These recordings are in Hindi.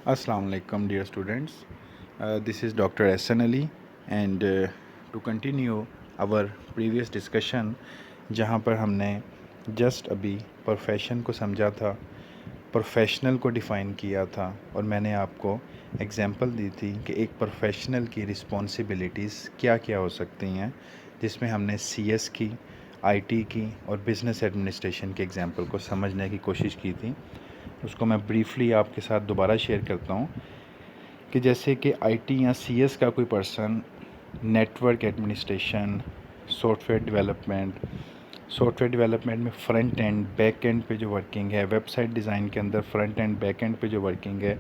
Assalamu alaikum dear students. This is Dr. Ehsan Ali and to continue our previous discussion जहाँ पर हमने जस्ट अभी प्रोफेशन को समझा था, प्रोफेशनल को डिफ़ाइन किया था और मैंने आपको एग्जांपल दी थी कि एक प्रोफेशनल की रिस्पॉन्सिबिलिटीज़ क्या क्या हो सकती हैं, जिसमें हमने सीएस की, आईटी की और बिज़नेस एडमिनिस्ट्रेशन के एग्जांपल को समझने की कोशिश की थी। उसको मैं ब्रीफली आपके साथ दोबारा शेयर करता हूँ कि जैसे कि आईटी या सीएस का कोई person network administration, software development में फ्रंट एंड बैक एंड पे जो वर्किंग है, वेबसाइट डिज़ाइन के अंदर फ्रंट एंड बैक एंड पे जो वर्किंग है,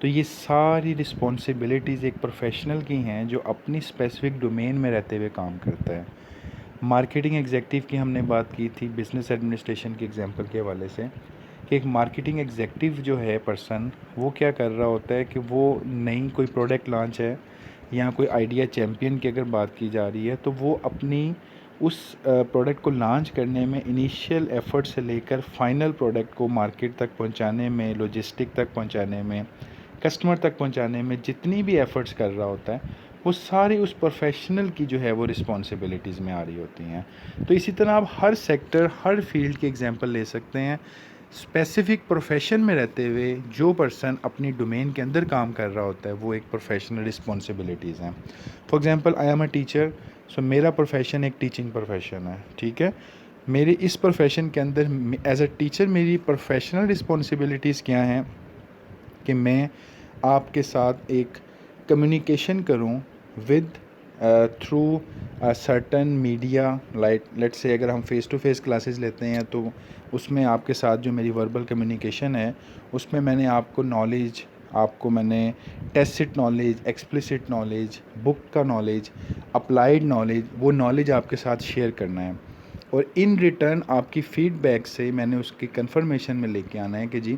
तो ये सारी रिस्पॉन्सिबिलिटीज़ एक प्रोफेशनल की हैं जो अपनी स्पेसिफिक डोमेन में रहते हुए काम करता है। मार्केटिंग एग्जेक्टिव की हमने बात की थी बिज़नेस एडमिनिस्ट्रेशन के एग्जांपल के हवाले से कि एक मार्केटिंग एग्जेक्टिव जो है पर्सन, वो क्या कर रहा होता है कि वो नई कोई प्रोडक्ट लॉन्च है या कोई आइडिया चैम्पियन की अगर बात की जा रही है तो वो अपनी उस प्रोडक्ट को लॉन्च करने में इनिशियल एफर्ट से लेकर फाइनल प्रोडक्ट को मार्केट तक पहुंचाने में, लॉजिस्टिक तक पहुंचाने में, कस्टमर तक पहुंचाने में जितनी भी एफ़र्ट्स कर रहा होता है वो सारी उस प्रोफेशनल की जो है वो रिस्पॉन्सिबिलिटीज़ में आ रही होती हैं। तो इसी तरह आप हर सेक्टर, हर फील्ड के एग्जांपल ले सकते हैं। स्पेसिफिक प्रोफेशन में रहते हुए जो पर्सन अपनी डोमेन के अंदर काम कर रहा होता है वो एक प्रोफेशनल रिस्पॉन्सिबिलिटीज़ हैं। For example I am a teacher, so मेरा प्रोफेशन एक टीचिंग प्रोफेशन है, ठीक है। मेरी इस प्रोफेशन के अंदर एज अ टीचर मेरी प्रोफेशनल रिस्पॉन्सिबिलिटीज़ क्या हैं कि मैं आपके साथ एक कम्युनिकेशन करूं with through certain media, like let's say अगर हम फ़ेस टू फेस क्लासेस लेते हैं तो उसमें आपके साथ जो मेरी वर्बल कम्युनिकेशन है उसमें मैंने आपको नॉलेज, आपको मैंने tacit knowledge, explicit knowledge, book का नॉलेज, अप्लाइड नॉलेज, वो नॉलेज आपके साथ शेयर करना है और इन रिटर्न आपकी फ़ीडबैक से मैंने उसकी कंफर्मेशन में लेके आना है कि जी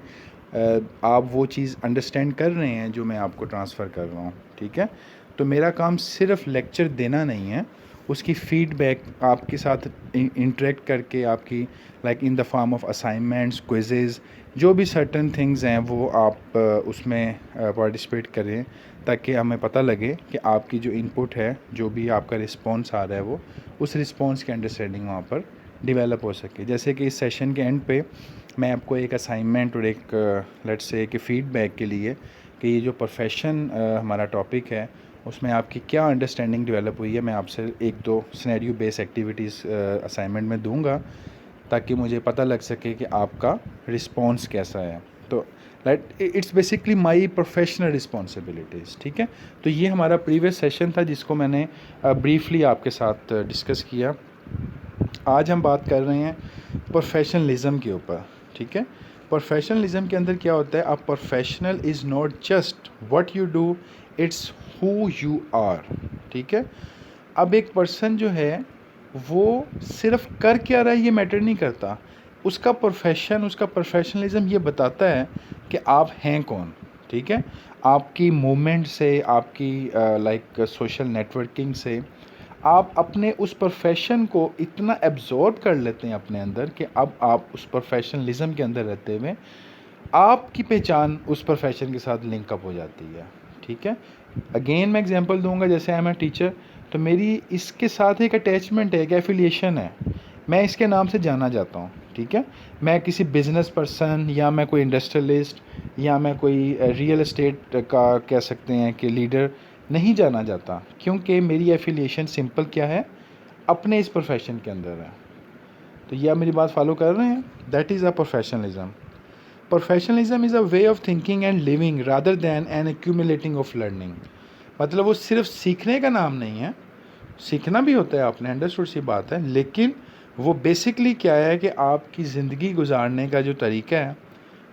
आप वो चीज़ अंडरस्टैंड कर रहे हैं जो मैं आपको ट्रांसफ़र कर रहा हूँ, ठीक है। तो मेरा काम सिर्फ लेक्चर देना नहीं है, उसकी फ़ीडबैक आपके साथ इंटरेक्ट करके आपकी like in the form of assignments, quizzes, जो भी सर्टन थिंग्स हैं वो आप उसमें पार्टिसिपेट करें ताकि हमें पता लगे कि आपकी जो इनपुट है, जो भी आपका रिस्पॉन्स आ रहा है वो उस रिस्पॉन्स की अंडरस्टैंडिंग वहाँ पर डेवलप हो सके। जैसे कि इस सेशन के एंड पे मैं आपको एक असाइनमेंट और एक लेट्स से कि फ़ीडबैक के लिए कि ये जो प्रोफेशन हमारा टॉपिक है उसमें आपकी क्या अंडरस्टैंडिंग डेवलप हुई है, मैं आपसे एक दो सिनेरियो बेस एक्टिविटीज़ असाइनमेंट में दूंगा ताकि मुझे पता लग सके कि आपका रिस्पॉन्स कैसा है। तो like it's basically my professional responsibilities, ठीक है। तो ये हमारा प्रीवियस सेशन था जिसको मैंने ब्रीफली आपके साथ डिस्कस किया। आज हम बात कर रहे हैं प्रोफेशनलिज्म के ऊपर, ठीक है। प्रोफेशनलिज्म के अंदर क्या होता है, a professional is not just what you do, it's who you are, ठीक है। अब एक पर्सन जो है वो सिर्फ कर क्या रहा है ये मैटर नहीं करता, उसका प्रोफेशन, उसका प्रोफेशनलिज्म ये बताता है कि आप हैं कौन, ठीक है। आपकी मूवमेंट से, आपकी लाइक सोशल नेटवर्किंग से आप अपने उस प्रोफेशन को इतना एब्जॉर्ब कर लेते हैं अपने अंदर कि अब आप उस प्रोफेशनलिज्म के अंदर रहते हुए आपकी पहचान उस प्रोफेशन के साथ लिंकअप हो जाती है, ठीक है। अगेन मैं एग्जांपल दूंगा, जैसे आई एम ए टीचर, तो मेरी इसके साथ एक अटैचमेंट है, एक एफिलिएशन है, मैं इसके नाम से जाना जाता हूँ, ठीक है। मैं किसी बिजनेस पर्सन या मैं कोई इंडस्ट्रियलिस्ट या मैं कोई रियल एस्टेट का कह सकते हैं कि लीडर नहीं जाना जाता, क्योंकि मेरी एफिलिएशन सिंपल क्या है, अपने इस प्रोफेशन के अंदर है। तो ये आप मेरी बात फॉलो कर रहे हैं, that is a professionalism. Professionalism is a way of thinking and living rather than an accumulating of learning. मतलब वो सिर्फ सीखने का नाम नहीं है, सीखना भी होता है, आपने अंडरस्टूड सी बात है, लेकिन वो बेसिकली क्या है कि आपकी ज़िंदगी गुजारने का जो तरीका है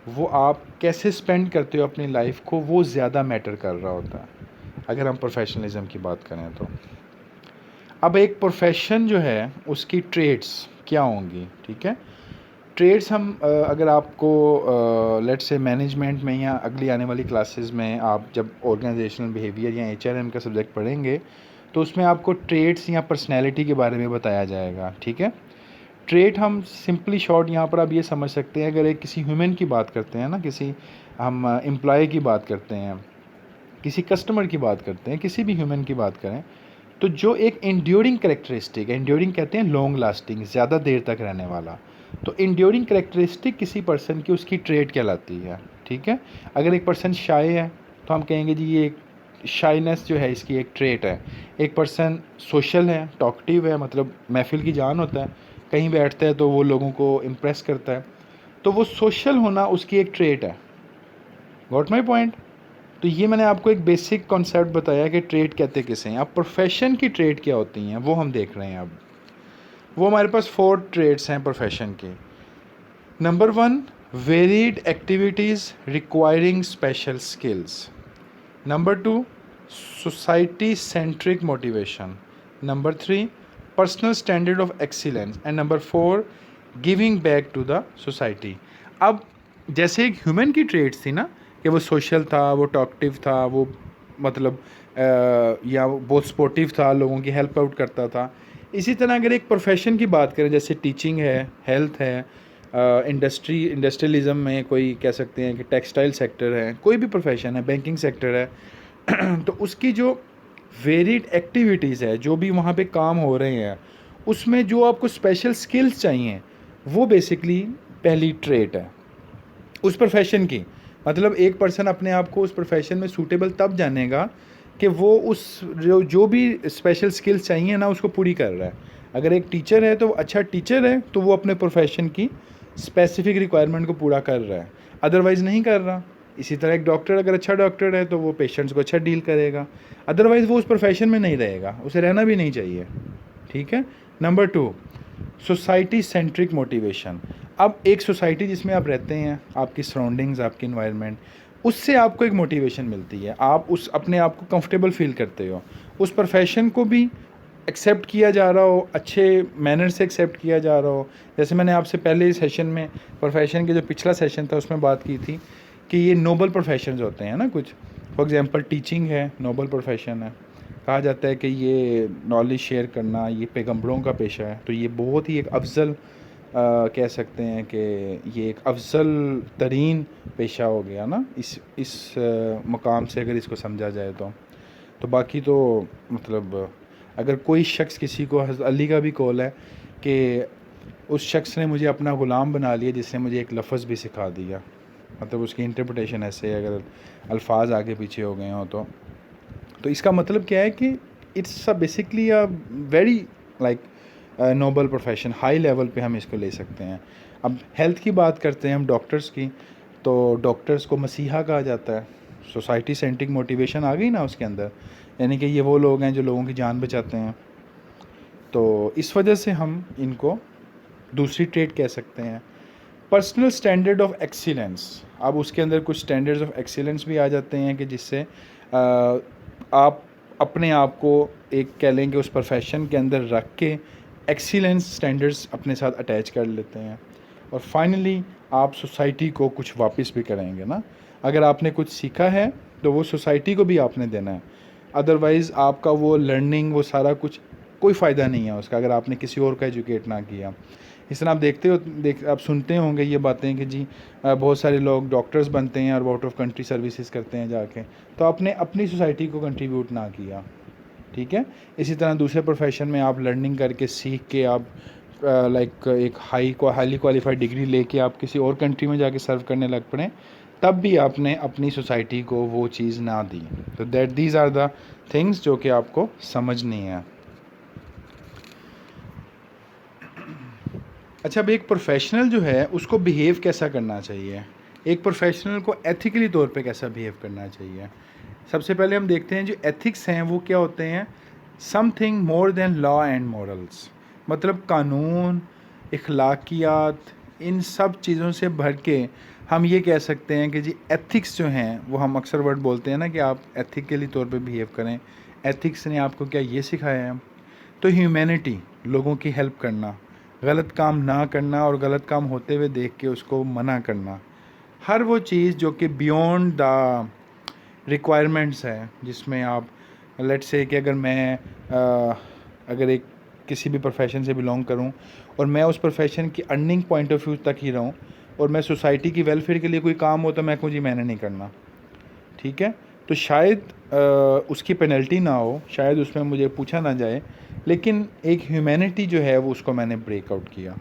वो आप कैसे स्पेंड करते हो अपनी लाइफ को, वो ज़्यादा मैटर कर रहा होता है अगर हम प्रोफेशनलिज्म की बात करें तो। अब एक प्रोफेशन जो है उसकी ट्रेड्स क्या होंगी, ठीक है। ट्रेड्स हम अगर आपको लेट्स से मैनेजमेंट में या अगली आने वाली क्लासेस में आप जब ऑर्गेनाइजेशनल बिहेवियर या एचआरएम का सब्जेक्ट पढ़ेंगे तो उसमें आपको ट्रेड्स या पर्सनैलिटी के बारे में बताया जाएगा, ठीक है। ट्रेट हम सिंपली शॉर्ट यहाँ पर आप ये समझ सकते हैं, अगर एक किसी ह्यूमन की बात करते हैं ना, किसी हम एम्प्लॉय की बात करते हैं, किसी कस्टमर की बात करते हैं, किसी भी ह्यूमन की बात करें, तो जो एक इंड्योरिंग करेक्टरिस्टिक, इंड्योरिंग कहते हैं लॉन्ग लास्टिंग, ज़्यादा देर तक रहने वाला, तो इंड्योरिंग करेक्टरिस्टिक किसी पर्सन की उसकी ट्रेट कहलाती है। ठीक है, अगर एक पर्सन शाय है तो हम कहेंगे जी ये एक शाइनेस जो है इसकी एक ट्रेट है। एक पर्सन सोशल है, टॉकटिव है, मतलब महफिल की जान होता है, कहीं बैठता है तो वो लोगों को इम्प्रेस करता है, तो वो सोशल होना उसकी एक ट्रेट है। Got my point? तो ये मैंने आपको एक बेसिक कॉन्सेप्ट बताया कि ट्रेड कहते किसे हैं। अब प्रोफेशन की ट्रेड क्या होती हैं वो हम देख रहे हैं। अब वो हमारे पास 4 ट्रेड्स हैं प्रोफेशन के। Number 1, varied activities requiring special skills. Number 2, society centric motivation. Number 3, personal standard of excellence. And number 4, giving back to the society. अब जैसे एक ह्यूमन की ट्रेड्स थी ना कि वो सोशल था, वो टॉकटिव था, वो मतलब या वो बहुत स्पोर्टिव था, लोगों की हेल्प आउट करता था। इसी तरह अगर एक प्रोफेशन की बात करें, जैसे टीचिंग है, हेल्थ है, इंडस्ट्रियलिज़म में कोई कह सकते हैं कि टेक्सटाइल सेक्टर है, कोई भी प्रोफेशन है, बैंकिंग सेक्टर है तो उसकी जो वेरिड एक्टिविटीज़ है, जो भी वहाँ पे काम हो रहे हैं, उसमें जो आपको स्पेशल स्किल्स चाहिए, वो बेसिकली पहली ट्रेट है उस प्रोफेशन की। मतलब एक पर्सन अपने आप को उस प्रोफेशन में सूटेबल तब जानेगा कि वो उस जो भी स्पेशल स्किल्स चाहिए ना उसको पूरी कर रहा है। अगर एक टीचर है तो वो अच्छा टीचर है तो वो अपने प्रोफेशन की स्पेसिफिक रिक्वायरमेंट को पूरा कर रहा है, अदरवाइज़ नहीं कर रहा। इसी तरह एक डॉक्टर अगर अच्छा डॉक्टर है तो वो पेशेंट्स को अच्छा डील करेगा, अदरवाइज़ वो उस प्रोफेशन में नहीं रहेगा, उसे रहना भी नहीं चाहिए। ठीक है। Number 2, society centric motivation. अब एक सोसाइटी जिसमें आप रहते हैं, आपकी सराउंडिंग्स, आपकी इन्वायरमेंट, उससे आपको एक मोटिवेशन मिलती है, आप उस अपने आप को कंफर्टेबल फील करते हो, उस प्रोफेशन को भी एक्सेप्ट किया जा रहा हो, अच्छे मैनर से एक्सेप्ट किया जा रहा हो। जैसे मैंने आपसे पहले सेशन में प्रोफेशन के जो पिछला सेशन था उसमें बात की थी कि ये नोबल प्रोफेशंस होते हैं ना कुछ। फॉर एग्जांपल टीचिंग है, नोबल प्रोफेशन है। कहा जाता है कि ये नॉलेज शेयर करना ये पैगंबरों का पेशा है, तो ये बहुत ही एक अफजल कह सकते हैं कि ये एक अफजल तरीन पेशा हो गया ना इस मकाम से अगर इसको समझा जाए तो बाकी तो मतलब अगर कोई शख्स, किसी को हज़रत अली का भी कौल है कि उस शख्स ने मुझे अपना ग़ुलाम बना लिया जिसने मुझे एक लफ्ज़ भी सिखा दिया, मतलब उसकी इंटरप्रिटेशन ऐसे है अगर अल्फाज आगे पीछे हो गए हों तो इसका मतलब क्या है कि it's a basically a very like noble profession, high level पे हम इसको ले सकते हैं। अब हेल्थ की बात करते हैं हम डॉक्टर्स की, तो डॉक्टर्स को मसीहा कहा जाता है। सोसाइटी सेंट्रिक मोटिवेशन आ गई ना उसके अंदर, यानी कि ये वो लोग हैं जो लोगों की जान बचाते हैं, तो इस वजह से हम इनको दूसरी ट्रेड कह सकते हैं। पर्सनल स्टैंडर्ड ऑफ एक्सीलेंस, अब उसके अंदर कुछ स्टैंडर्ड्स ऑफ एक्सीलेंस भी आ जाते हैं कि जिससे आप अपने आप को एक कह लें कि उस प्रोफेशन के अंदर रख के एक्सीलेंस स्टैंडर्ड्स अपने साथ अटैच कर लेते हैं। और फाइनली आप सोसाइटी को कुछ वापस भी करेंगे ना, अगर आपने कुछ सीखा है तो वो सोसाइटी को भी आपने देना है, अदरवाइज़ आपका वो लर्निंग वो सारा कुछ कोई फ़ायदा नहीं है उसका अगर आपने किसी और को एजुकेट ना किया। इस तरह आप आप सुनते होंगे ये बातें कि जी बहुत सारे लोग डॉक्टर्स बनते हैं और आउट ऑफ कंट्री सर्विसेज करते हैं जाके, तो आपने अपनी सोसाइटी को कंट्रीब्यूट ना किया। ठीक है। इसी तरह दूसरे प्रोफेशन में आप लर्निंग करके सीख के आप लाइक एक हाईली क्वालिफाइड डिग्री लेके आप किसी और कंट्री में जाके सर्व करने लग पड़े, तब भी आपने अपनी सोसाइटी को वो चीज़ ना दी। तो दीज आर द थिंग्स जो कि आपको समझनी है। अच्छा, अब एक प्रोफेशनल जो है उसको बिहेव कैसा करना चाहिए, एक प्रोफेशनल को एथिकली तौर पे कैसा बिहेव करना चाहिए। सबसे पहले हम देखते हैं जो एथिक्स हैं वो क्या होते हैं। Something more than law and morals, मतलब कानून, इखलाकियात, इन सब चीज़ों से भर के हम ये कह सकते हैं कि जी एथिक्स जो हैं वो हम अक्सर वर्ड बोलते हैं ना कि आप एथिकली तौर पे बिहेव करें। एथिक्स ने आपको क्या ये सिखाया है, तो ह्यूमैनिटी, लोगों की हेल्प करना, गलत काम ना करना और गलत काम होते हुए देख के उसको मना करना, हर वो चीज़ जो कि बियॉन्ड द रिक्वायरमेंट्स है, जिसमें आप लेट्स से कि अगर मैं अगर एक किसी भी प्रोफेशन से बिलोंग करूं और मैं उस प्रोफेशन की अर्निंग पॉइंट ऑफ व्यू तक ही रहूं और मैं सोसाइटी की वेलफेयर के लिए कोई काम हो तो मैं कहूँ जी मैंने नहीं करना, ठीक है, तो शायद उसकी पेनल्टी ना हो, शायद उसमें मुझे पूछा ना जाए, लेकिन एक ह्यूमैनिटी जो है वो उसको मैंने ब्रेकआउट किया।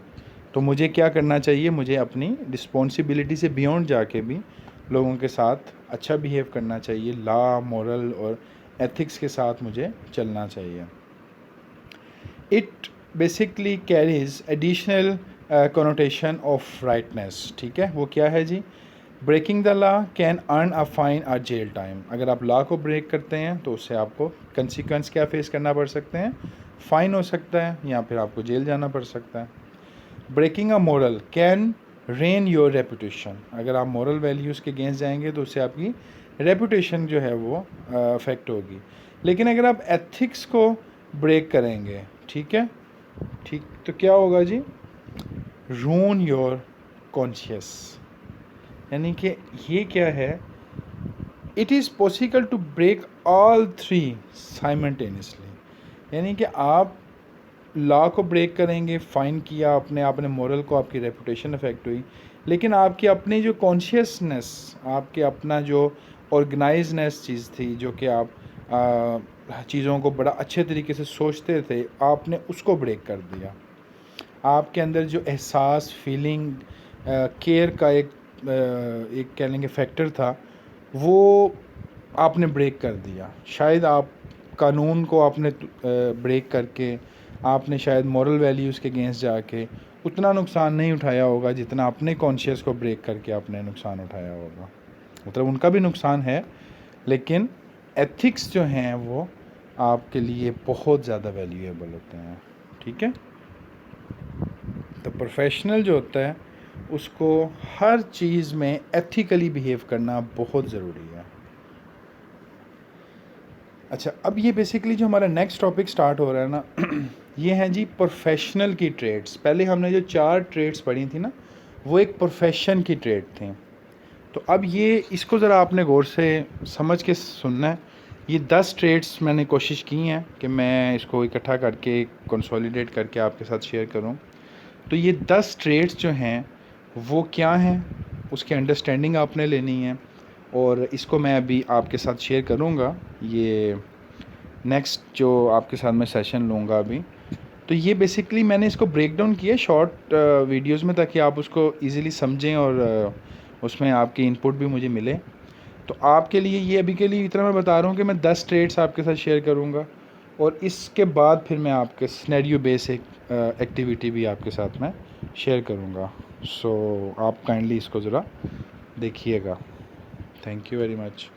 तो मुझे क्या करना चाहिए, मुझे अपनी रिस्पॉन्सिबिलिटी से बियॉन्ड जाके भी लोगों के साथ अच्छा बिहेव करना चाहिए, लॉ, मॉरल और एथिक्स के साथ मुझे चलना चाहिए। It basically carries additional connotation of rightness, ठीक है, वो क्या है जी, breaking the law can earn a fine और जेल टाइम। अगर आप लॉ को ब्रेक करते हैं तो उससे आपको कंसिक्वेंस क्या फेस करना पड़ सकते हैं, फ़ाइन हो सकता है या फिर आपको जेल जाना पड़ सकता है। Breaking a moral can ruin your reputation. अगर आप मोरल वैल्यूज़ के अगेंस्ट जाएंगे तो उससे आपकी रेपुटेशन जो है वो अफेक्ट होगी। लेकिन अगर आप एथिक्स को ब्रेक करेंगे, ठीक है, ठीक, तो क्या होगा जी, रून योर कॉन्शियस। यानी कि ये क्या है, it is possible to break all three simultaneously. यानी कि आप लॉ को ब्रेक करेंगे, फ़ाइन किया आपने, आपने मोरल को, आपकी रेपुटेशन अफेक्ट हुई, लेकिन आपकी अपनी जो कॉन्शियसनेस, आपके अपना जो ऑर्गेनाइजनेस चीज़ थी, जो कि आप चीज़ों को बड़ा अच्छे तरीके से सोचते थे, आपने उसको ब्रेक कर दिया। आपके अंदर जो एहसास, फीलिंग, केयर का एक कह लेंगे फैक्टर था, वो आपने ब्रेक कर दिया। शायद आप कानून को आपने ब्रेक करके, आपने शायद मॉरल वैल्यूज़ के अगेंस्ट जाके उतना नुकसान नहीं उठाया होगा जितना अपने कॉन्शियस को ब्रेक करके आपने नुकसान उठाया होगा। मतलब उनका भी नुकसान है, लेकिन एथिक्स जो हैं वो आपके लिए बहुत ज़्यादा वैल्यूएबल होते हैं, ठीक है। तो प्रोफेशनल जो होता है उसको हर चीज़ में एथिकली बिहेव करना बहुत ज़रूरी है। अच्छा, अब ये बेसिकली जो हमारा नेक्स्ट टॉपिक स्टार्ट हो रहा है ना ये हैं जी प्रोफेशनल की ट्रेड्स। पहले हमने जो 4 ट्रेड्स पढ़ी थी ना, वो एक प्रोफेशन की ट्रेड थी। तो अब ये इसको ज़रा आपने गौर से समझ के सुनना है। ये 10 ट्रेड्स मैंने कोशिश की हैं कि मैं इसको इकट्ठा करके कंसोलिडेट करके आपके साथ शेयर करूं। तो ये 10 ट्रेड्स जो हैं वो क्या हैं, उसकी अंडरस्टैंडिंग आपने लेनी है और इसको मैं अभी आपके साथ शेयर करूँगा। ये नेक्स्ट जो आपके साथ मैं सेशन लूँगा अभी, तो ये बेसिकली मैंने इसको ब्रेक डाउन किया शॉर्ट वीडियोस में ताकि आप उसको इजीली समझें और उसमें आपकी इनपुट भी मुझे मिले। तो आपके लिए ये अभी के लिए इतना मैं बता रहा हूँ कि मैं 10 ट्रेड्स आपके साथ शेयर करूँगा और इसके बाद फिर मैं आपके सिनेरियो बेस एक एक्टिविटी भी आपके साथ मैं शेयर करूँगा। सो आप काइंडली इसको ज़रा देखिएगा। Thank you very much.